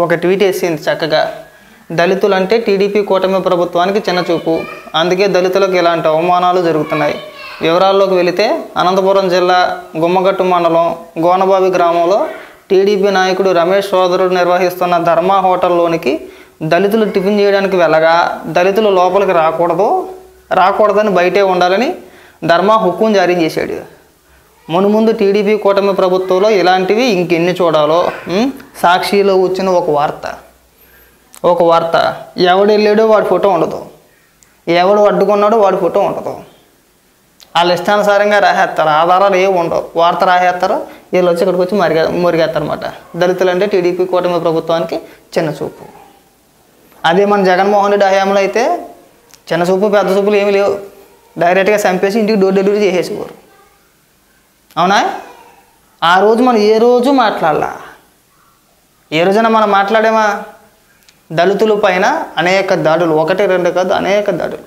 ఒక ట్వీట్ వేసింది చక్కగా, దళితులంటే టీడీపీ కూటమి ప్రభుత్వానికి చిన్నచూపు, అందుకే దళితులకు ఇలాంటి అవమానాలు జరుగుతున్నాయి. వివరాల్లోకి వెళితే అనంతపురం జిల్లా గుమ్మగట్టు మండలం గోనబావి గ్రామంలో టీడీపీ నాయకుడు రమేష్ సోదరుడు నిర్వహిస్తున్న ధర్మ హోటల్లోనికి దళితులు టిఫిన్ చేయడానికి వెళ్ళగా దళితులు లోపలికి రాకూడదని బయటే ఉండాలని ధర్మ హుకుం జారీ చేశాడు. మునుముందు టీడీపీ కూటమి ప్రభుత్వంలో ఇలాంటివి ఇంకెన్ని చూడాలో. సాక్షిలో వచ్చిన ఒక వార్త ఎవడు వెళ్ళాడో వాడి ఫోటో ఉండదు, ఎవడు అడ్డుకున్నాడో వాడి ఫోటో ఉండదు. వాళ్ళు ఇష్టానుసారంగా రాసేస్తారు, ఆధారాలు ఏమి ఉండవు, వార్త రాసేస్తారు, వీళ్ళు వచ్చి ఇక్కడికి వచ్చి మురిగేస్తారన్నమాట. దళితులు అంటే టీడీపీ కూటమి ప్రభుత్వానికి చిన్న చూపు. అదే మన జగన్మోహన్ రెడ్డి హయాంలో అయితే చిన్న చూపు పెద్ద చూపులు ఏమి లేవు, డైరెక్ట్గా చంపేసి ఇంటికి డోర్ డెలివరీ చేసేసేవారు. అవునా? ఆ రోజు మనం ఏ రోజు మాట్లాడాలా? ఏ రోజైనా మనం మాట్లాడేమా? దళితుల పైన అనేక దాడులు, 1, 2 కాదు, అనేక దాడులు.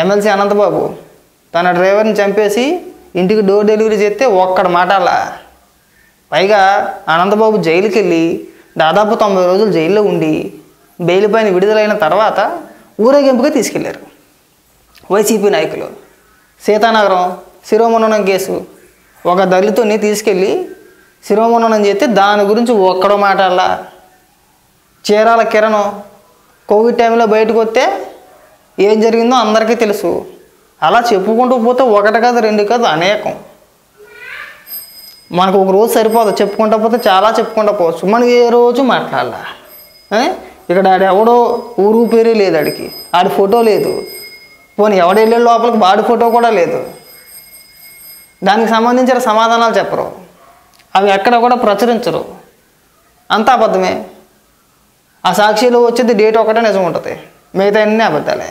ఎమ్మెల్సీ అనంతబాబు తన డ్రైవర్ని చంపేసి ఇంటికి డోర్ డెలివరీ చేస్తే ఒక్కడ మాటాలా. పైగా అనంతబాబు జైలుకి వెళ్ళి దాదాపు 90 రోజులు జైల్లో ఉండి బెయిల్ పైన విడుదలైన తర్వాత ఊరేగింపుగా తీసుకెళ్లారు వైసీపీ నాయకులు. సీతానగరం శిరోమణనం కేసు, ఒక దళితుని తీసుకెళ్ళి శిరోమణనం చేస్తే దాని గురించి ఒక్కడో మాటాలా. చీరాల కిరణం కోవిడ్ టైంలో బయటకు వస్తే ఏం జరిగిందో అందరికీ తెలుసు. అలా చెప్పుకుంటూ పోతే 1 కాదు 2 కాదు అనేకం. మనకు ఒక రోజు సరిపోదు, చెప్పుకుంటూ పోతే చాలా చెప్పుకుంటూ పోవచ్చు. మనం ఏ రోజు మాట్లాడాలా? ఇక్కడ ఎవడో ఊరు పేరే లేదు, ఆడి ఫోటో లేదు, పోనీ ఎవడెళ్ళే లోపలికి వాడి ఫోటో కూడా లేదు. దానికి సంబంధించిన సమాధానాలు చెప్పరు, అవి ఎక్కడ కూడా ప్రచురించరు, అంతా అబద్ధమే. ఆ సాక్షిలో వచ్చేది డేట్ ఒకటే నిజం ఉంటుంది, మిగతా అన్నీ అబద్ధాలే.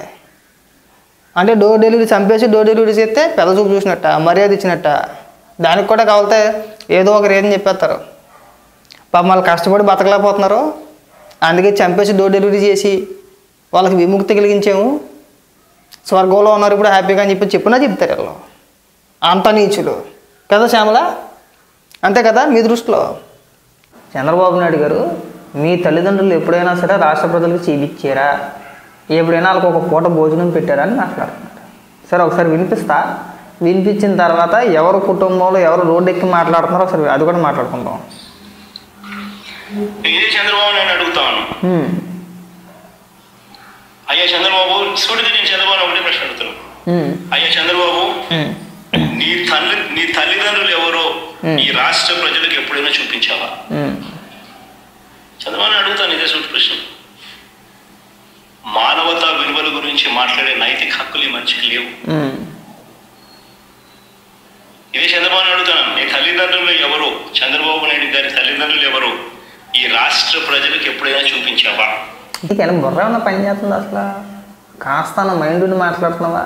అంటే డోర్ డెలివరీ చంపేసి డోర్ డెలివరీ చేస్తే పెద్ద చూపు చూసినట్ట, మర్యాద ఇచ్చినట్ట. దానికి కూడా కావాలితే ఏదో ఒక రీజన్ చెప్పేస్తారు. పాపం వాళ్ళు కష్టపడి బతకలేకపోతున్నారు, అందుకే చంపేసి డోర్ డెలివరీ చేసి వాళ్ళకి విముక్తి కలిగించాము, స్వర్గంలో ఉన్నారు ఇప్పుడు హ్యాపీగా అని చెప్పినా చెప్తారు వీళ్ళు. అంత నీచులు కదా శ్యామల? అంతే కదా మీ దృష్టిలో? చంద్రబాబు నాయుడు గారు మీ తల్లిదండ్రులు ఎప్పుడైనా సరే రాష్ట్ర ప్రజలకు చూపించారా? ఎప్పుడైనా వాళ్ళకి ఒక పూట భోజనం పెట్టారా అని మాట్లాడుతున్నారు. సరే ఒకసారి వినిపించిన తర్వాత ఎవరు కుటుంబంలో ఎవరు రోడ్డు ఎక్కి మాట్లాడుతున్నారో ఒకసారి అది కూడా మాట్లాడుకుందాం. ఇదే చంద్రబాబు నాయుడు అడుగుతాను. అయ్యా చంద్రబాబు, నేను చంద్రబాబు ఒకటే ప్రశ్న అడుగుతాను. అయ్యా చంద్రబాబు, నీ తల్లిదండ్రులు ఎవరో ఈ రాష్ట్ర ప్రజలకు ఎప్పుడైనా చూపించావా? చంద్రబాబు అడుగుతాను ఇదే సూటి ప్రశ్న. మానవతా విలువల గురించి మాట్లాడే నైతిక హక్కులు ఈ మనిషికి లేవు. ఇదే చంద్రబాబు అడుగుతాను, నీ తల్లిదండ్రులు ఎవరు, చంద్రబాబు నాయుడు గారి తల్లిదండ్రులు ఎవరు ఈ రాష్ట్ర ప్రజలకు ఎప్పుడైనా చూపించావా? ఇంటికి బుర్ర ఏమన్నా పని చేస్తుంది అసలు? కాస్త మైండ్ని మాట్లాడుతున్నావా?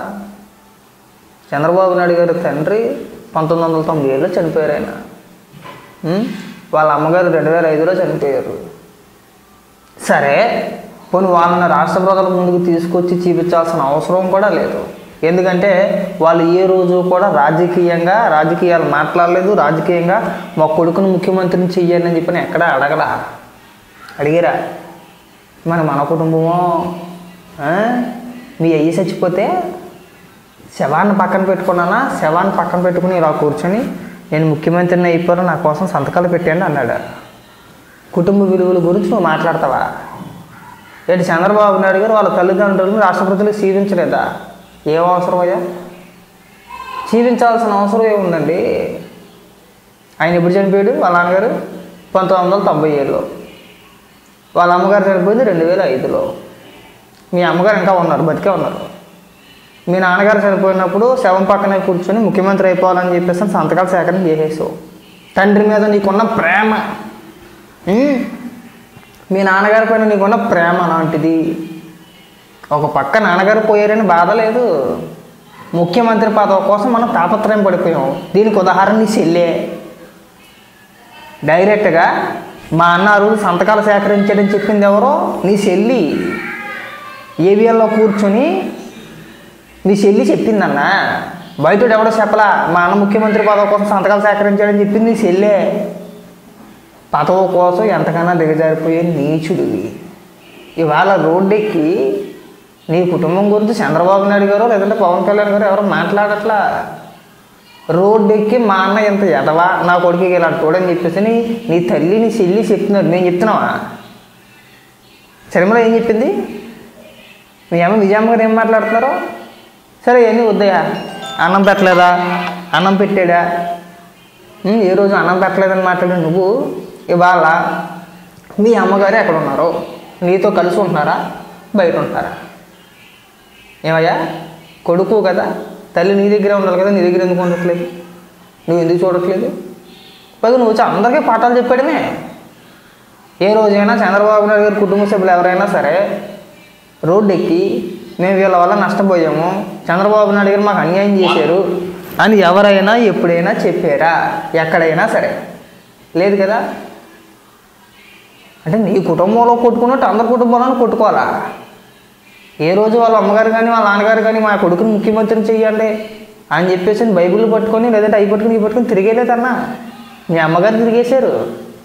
చంద్రబాబు నాయుడు గారి తండ్రి 1997లో చనిపోయారు. ఆయన వాళ్ళ అమ్మగారు 2005లో చనిపోయారు. సరే పోనీ వాళ్ళని రాష్ట్ర ప్రజల ముందుకు తీసుకొచ్చి చూపించాల్సిన అవసరం కూడా లేదు. ఎందుకంటే వాళ్ళు ఏ రోజు కూడా రాజకీయాలు మాట్లాడలేదు, రాజకీయంగా మా కొడుకును ముఖ్యమంత్రిని చెయ్యాలని చెప్పని ఎక్కడా అడిగారా? మన కుటుంబమో మీ అయ్యి చచ్చిపోతే శవాన్ని పక్కన పెట్టుకుని ఇలా కూర్చొని నేను ముఖ్యమంత్రిని అయిపోయాను, నా కోసం సంతకాలు పెట్టండి అన్నాడు. కుటుంబ విలువల గురించి నువ్వు మాట్లాడతావా? ఏంటి చంద్రబాబు నాయుడు గారు వాళ్ళ తల్లిదండ్రులను రాష్ట్ర ప్రజలకు జీవించలేదా? ఏం అవసరం అయ్యా? జీవించాల్సిన అవసరం ఏముందండి? ఆయన ఎప్పుడు చనిపోయాడు? వాళ్ళ నాన్నగారు 1997లో, వాళ్ళ అమ్మగారు చనిపోయింది 2005లో. మీ అమ్మగారు ఇంకా ఉన్నారు, బతికే ఉన్నారు. మీ నాన్నగారు చనిపోయినప్పుడు శవం పక్కనే కూర్చొని ముఖ్యమంత్రి అయిపోవాలని చెప్పేసి సంతకాల సేకరణ చేసేసావు. తండ్రి మీద నీకున్న ప్రేమ, మీ నాన్నగారి పైన నీకున్న ప్రేమ అలాంటిది. ఒక పక్క నాన్నగారు పోయారని బాధ లేదు, ముఖ్యమంత్రి పదవి కోసం మనం తాపత్రయం పడిపోయాం. దీనికి ఉదాహరణ నీ చెల్లె. డైరెక్ట్గా మా అన్న రోజు సంతకాలు సేకరించాడని చెప్పింది ఎవరో? నీ చెల్లి. ఏవిఎల్లో కూర్చొని నీ చెల్లి చెప్పిందన్న, బయట ఎవడో చెప్పలా. మా అన్న ముఖ్యమంత్రి పదవి కోసం సంతకాలు సేకరించాడని చెప్పింది నీ చెల్లె. పదవి కోసం ఎంతకన్నా దిగజారిపోయే నీచుడివి. ఇవాళ రోడ్డెక్కి నీ కుటుంబం గురించి చంద్రబాబు నాయుడు గారు లేదంటే పవన్ కళ్యాణ్ గారు ఎవరు మాట్లాడట్లా. రోడ్డెక్కి మా అన్న ఇంత ఎదవా, నా కొడుకుకి ఇలా చూడని చెప్పేసి నీ తల్లి నీ చెల్లి చెప్తున్నారు. మేము చెప్తున్నావా? శర్మల ఏం చెప్పింది? మీ అమ్మ విజయమ్మ గారు ఏం మాట్లాడుతున్నారు? సరే ఇవన్నీ వద్దయా. అన్నం పెట్టలేదా? అన్నం పెట్టాడా? ఏ రోజు అన్నం పెట్టలేదని మాట్లాడి నువ్వు ఇవాళ మీ అమ్మగారు ఎక్కడ ఉన్నారు? నీతో కలిసి ఉంటున్నారా, బయట ఉంటారా? ఏమయ్యా, కొడుకు కదా, తల్లి నీ దగ్గరే ఉండాలి కదా, నీ దగ్గర ఎందుకు ఉండట్లేదు? నువ్వు ఎందుకు చూడట్లేదు? పైగా నువ్వు వచ్చి అందరికీ పాఠాలు చెప్పాడమే. ఏ రోజైనా చంద్రబాబు నాయుడు గారి కుటుంబ సభ్యులు ఎవరైనా సరే రోడ్డు ఎక్కి మేము వీళ్ళ వల్ల నష్టపోయాము, చంద్రబాబు నాయుడు గారు మాకు అన్యాయం చేశారు అని ఎవరైనా ఎప్పుడైనా చెప్పారా? ఎక్కడైనా సరే లేదు కదా. అంటే నీ కుటుంబంలో కొట్టుకున్నట్టు అందరి కుటుంబంలో కొట్టుకోవాలా? ఏ రోజు వాళ్ళ అమ్మగారు కానీ వాళ్ళ నాన్నగారు కానీ మా కొడుకుని ముఖ్యమంత్రిని చెయ్యండి అని చెప్పేసి బైబిల్ పట్టుకొని లేదంటే అవి పట్టుకుని ఇవి పట్టుకుని తిరిగేలేదన్నా. మీ అమ్మగారు తిరిగేశారు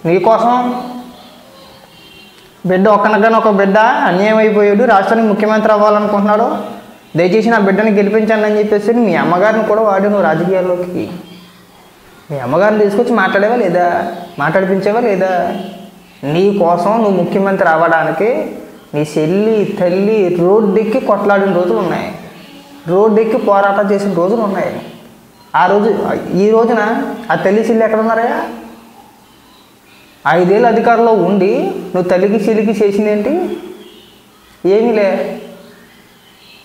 నీకోసం. బిడ్డ ఒక్కనగానే ఒక బిడ్డ అన్యాయం అయిపోయాడు, రాష్ట్రానికి ముఖ్యమంత్రి అవ్వాలనుకుంటున్నాడు, దయచేసి నా బిడ్డని గెలిపించండి అని చెప్పేసి మీ అమ్మగారిని కూడా వాడు నువ్వు రాజకీయాల్లోకి. మీ అమ్మగారిని తీసుకొచ్చి మాట్లాడేవా లేదా? మాట్లాడిపించేవా లేదా? నీ కోసం నువ్వు ముఖ్యమంత్రి అవ్వడానికి నీ చెల్లి తల్లి రోడ్డెక్కి కొట్లాడిన రోజులు ఉన్నాయి, రోడ్డెక్కి పోరాటం చేసిన రోజులు ఉన్నాయి. ఆ రోజు ఈ రోజున ఆ తల్లి చెల్లి ఎక్కడ ఉన్నారా? 5 ఏళ్ళు అధికారంలో ఉండి నువ్వు తల్లికి చెల్లికి చేసింది ఏంటి? ఏమీ లే.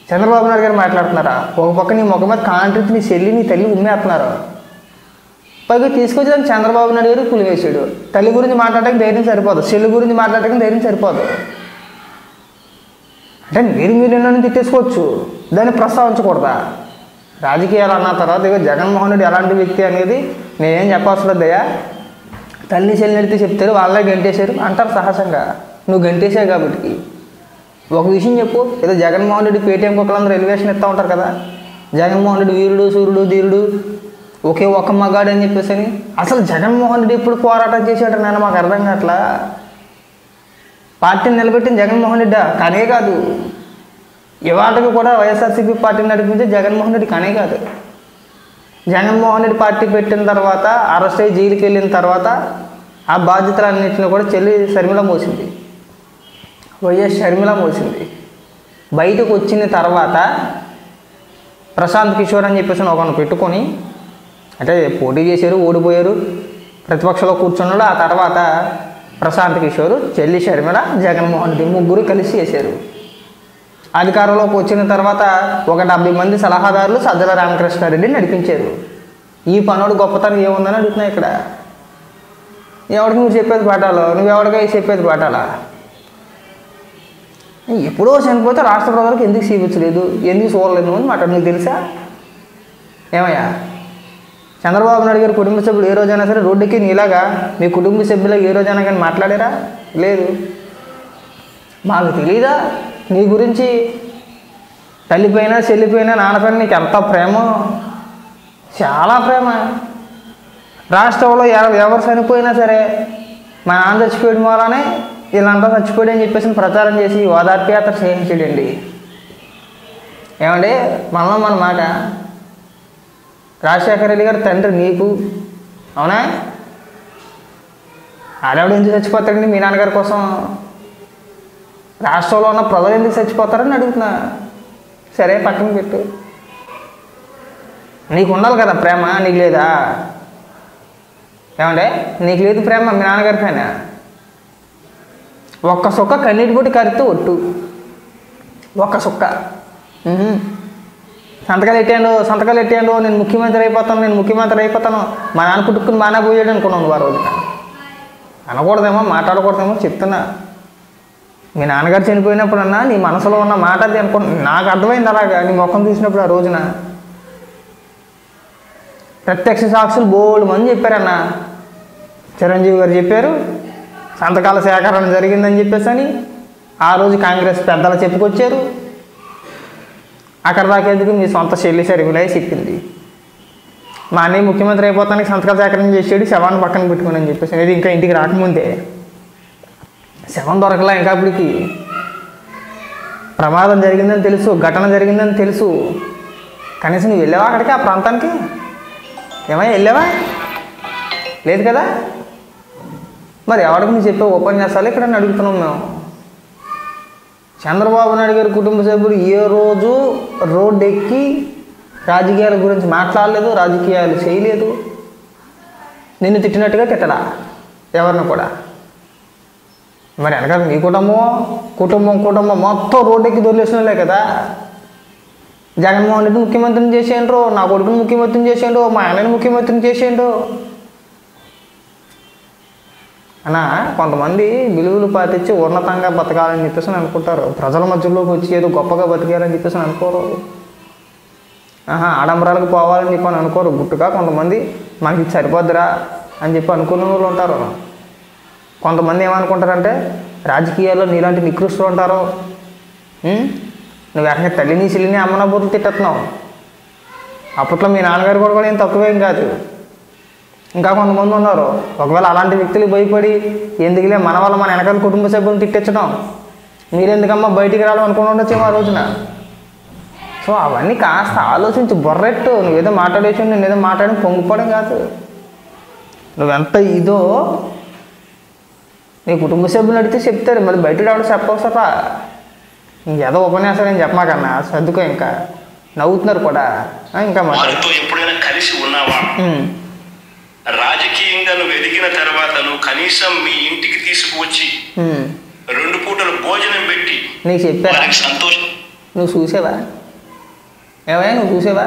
చంద్రబాబు నాయుడు గారు మాట్లాడుతున్నారా? ఒక పక్క నీ ముఖం మీద కాంట్రిచ్చి నీ చెల్లి నీ తల్లి ఉమ్మేస్తున్నారు. పైగా తీసుకొచ్చి చంద్రబాబు నాయుడు గారు పులివేసాడు. తల్లి గురించి మాట్లాడడానికి ధైర్యం సరిపోదు, చెల్లి గురించి మాట్లాడడానికి ధైర్యం సరిపోదు. అంటే మీరు ఎన్నో తిట్టేసుకోవచ్చు, దాన్ని ప్రస్తావించకూడదా? రాజకీయాలు అన్న తర్వాత ఇక జగన్మోహన్ రెడ్డి ఎలాంటి వ్యక్తి అనేది నేనేం చెప్పాల్సిన దయ్యా. తల్లి చెల్లి నడితే చెప్తారు, వాళ్ళే గంటేశారు అంటారు సహజంగా. నువ్వు గంటేసావు కాబట్టి. ఒక విషయం చెప్పు, ఏదో జగన్మోహన్ రెడ్డి పేటీఎం కుక్కలందరూ ఎలివేషన్ ఇస్తూ ఉంటారు కదా, జగన్మోహన్ రెడ్డి వీరుడు సూర్యుడు ధీరుడు ఒకే ఒక్క మగాడు అని చెప్పేసి. అసలు జగన్మోహన్ రెడ్డి ఎప్పుడు పోరాటం చేశాడు నాన్న మాకు అర్థం కావట్లా. పార్టీని నిలబెట్టిన జగన్మోహన్ రెడ్డి కానే కాదు, ఇవాళకి కూడా వైఎస్ఆర్సీపీ పార్టీని నడిపించే జగన్మోహన్ రెడ్డి కానే కాదు. జగన్మోహన్ రెడ్డి పార్టీ పెట్టిన తర్వాత అరెస్ట్ అయ్యి జైలుకి వెళ్ళిన తర్వాత ఆ బాధ్యతలన్నింటినీ కూడా చెల్లి షర్మిల మోసింది, వైఎస్ షర్మిల మోసింది. బయటకు వచ్చిన తర్వాత ప్రశాంత్ కిషోర్ అని చెప్పేసి ఒకరిని పెట్టుకొని, అంటే పోటీ చేశారు, ఓడిపోయారు, ప్రతిపక్షంలో కూర్చున్నాడు. ఆ తర్వాత ప్రశాంత్ కిషోర్, చెల్లి షర్మిల, జగన్మోహన్ రెడ్డి ముగ్గురు కలిసి చేశారు. అధికారంలోకి వచ్చిన తర్వాత ఒక 70 మంది సలహాదారులు సజ్జల రామకృష్ణారెడ్డి నడిపించారు. ఈ పనుడు గొప్పతనం ఏముందని అడుగుతున్నా ఇక్కడ. ఎవరికి నువ్వు చెప్పేది పాఠాలు, నువ్వెవడికి చెప్పేది పాఠాలా? ఎప్పుడో చనిపోతే రాష్ట్ర ప్రజలకు ఎందుకు చూపించలేదు, ఎందుకు చూడలేదు అని మాట నీకు తెలుసా? ఏమయ్యా, చంద్రబాబు నాయుడు గారి కుటుంబ సభ్యులు ఏ రోజైనా సరే రోడ్డుకి నీలాగా మీ కుటుంబ సభ్యులు ఏ రోజైనా కానీ మాట్లాడారా? లేదు. మాకు తెలీదా నీ గురించి? తల్లిపైన చెల్లిపైన నాన్నపైన నీకు ఎంత ప్రేమ, చాలా ప్రేమ. రాష్ట్రంలో ఎవరు చనిపోయినా సరే మా నాన్న చచ్చిపోయడం వల్లనే వీళ్ళంతా చచ్చిపోయాడు అని చెప్పేసి ప్రచారం చేసి ఓదార్పు యాత్ర చేయించాడండి. ఏమండి, మనలో మన మాట. రాజశేఖర రెడ్డి గారు తండ్రి నీకు, అవునా? ఆడవాడు ఎందుకు చచ్చిపోతాడండి మీ నాన్నగారి కోసం? రాష్ట్రంలో ఉన్న ప్రజలు ఎందుకు చచ్చిపోతారని అడుగుతున్నా. సరే పక్కన పెట్టు, నీకు ఉండాలి కదా ప్రేమ, నీకు లేదా? ఏమంటే నీకు లేదు ప్రేమ మీ నాన్నగారి పైన? ఒక్క సుక్క కన్నీటి పొట్టి కరిస్తే ఒట్టు, ఒక్క సుక్క. సంతకాలు ఎట్టాడు, నేను ముఖ్యమంత్రి అయిపోతాను, మా నాన్న పుట్టుకుని బాగా పోయాడు అనుకున్నాను నువ్వు ఆ రోజున. అనకూడదేమో, మాట్లాడకూడదేమో చెప్తున్నా. మీ నాన్నగారు చనిపోయినప్పుడన్నా నీ మనసులో ఉన్న మాట అది నాకు అర్థమైంది అలాగా నీ ముఖం చూసినప్పుడు ఆ రోజున. ప్రత్యక్ష సాక్షులు బోల్డ్ మంది చెప్పారన్న. చిరంజీవి గారు చెప్పారు, సంతకాల సేకరణ జరిగిందని చెప్పేసి అని. ఆ రోజు కాంగ్రెస్ పెద్దలు చెప్పుకొచ్చారు. అక్కడ దాకేందుకు మీ సొంత చెల్లి షర్మిల చెప్పింది. మా అన్నయ్య ముఖ్యమంత్రి అయిపోతానికి సంతకాలు సేకరణ చేసాడు, శవాన్ని పక్కన పెట్టుకుని అని చెప్పేసి. ఇది ఇంకా ఇంటికి రాకముందే శవం దొరకలా. ఇంకా అప్పటికి ప్రమాదం జరిగిందని తెలుసు, ఘటన జరిగిందని తెలుసు. కనీసం నువ్వు వెళ్ళావా అక్కడికి, ఆ ప్రాంతానికి? ఏమయ్యా వెళ్ళావా? లేదు కదా. మరి ఎవరికి నువ్వు చెప్పే ఉపన్యాసాలు ఇక్కడ అడుగుతున్నాం మేము. చంద్రబాబు నాయుడు గారి కుటుంబ సభ్యులు ఏ రోజు రోడ్డు ఎక్కి రాజకీయాల గురించి మాట్లాడలేదు, రాజకీయాలు చేయలేదు. నిన్ను తిట్టినట్టుగా తిట్టడా ఎవరిని కూడా. మరి వెనకాల నీ కుటుంబం మొత్తం రోడ్డు ఎక్కి దొరికేసినలే కదా. జగన్మోహన్ రెడ్డి ముఖ్యమంత్రిని చేసేయండ్రు, నా కొడుకుని ముఖ్యమంత్రిని చేసేయండు, మా అన్నని ముఖ్యమంత్రిని చేసేయండు అన్న. కొంతమంది విలువలు పాటించి ఉన్నతంగా బతకాలని చెప్పేసి అనుకుంటారు. ప్రజల మధ్యలోకి వచ్చి ఏదో గొప్పగా బతికాలని చెప్పేసి అనుకోరు. ఆడంబరాలకు పోవాలని చెప్పి అని అనుకోరు. గుట్టుగా కొంతమంది మనకి ఇది సరిపోద్దురా అని చెప్పి అనుకునే వాళ్ళు ఉంటారు. కొంతమంది ఏమనుకుంటారంటే రాజకీయాల్లో నీలాంటి నికృష్టులు ఉంటారు. నువ్వు ఎక్కడ తల్లిని చెల్లిని అమ్మన బూతులు తిట్టేస్తున్నావు. అప్పట్లో మీ నాన్నగారు కూడా ఏం తక్కువేం కాదు. ఇంకా కొంతమంది ఉన్నారు, ఒకవేళ అలాంటి వ్యక్తులు భయపడి ఎందుకులే మన వల్ల మన వెనకాల కుటుంబ సభ్యులను తిట్టించడం, మీరెందుకమ్మా బయటికి రావడం అనుకుని ఉండొచ్చు ఆ రోజున. సో అవన్నీ కాస్త ఆలోచించి బొర్రెట్టు. నువ్వేదో మాట్లాడేసి నేనేదో మాట్లాడి పొంగిపోవడం కాదు. నువ్వెంత ఇదో నీ కుటుంబ సభ్యులు అడిగితే చెప్తారు, మళ్ళీ బయట రావడం చెప్పవసరా. ఇంకేదో ఉపన్యాసం నేను చెప్పమాకన్నా, సర్దుకో. ఇంకా నవ్వుతున్నారు కూడా. ఇంకా వారితో ఎప్పుడైనా కలిసి ఉన్నావా? రాజకీయంగా నువ్వు ఎదిగిన తర్వాత నువ్వు కనీసం మీ ఇంటికి తీసుకువచ్చి 2 పూటలు భోజనం పెట్టి నీకు చెప్పారా? సంతోషం. నువ్వు చూసావా? ఏమయ్యా నువ్వు చూసావా?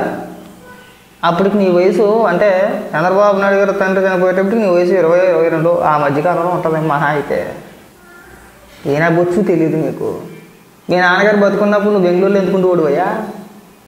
అప్పటికి నీ వయసు అంటే చంద్రబాబు నాయుడు గారు తండ్రి చనిపోయేటప్పుడు నీ వయసు 20-22 ఆ మధ్యకాలంలో ఉంటుంది మహా అయితే. ఈయన బొచ్చు తెలియదు మీకు. మీ నాన్నగారు బతుకున్నప్పుడు నువ్వు బెంగళూరులో ఎందుకుంటూ ఓడిపోయా?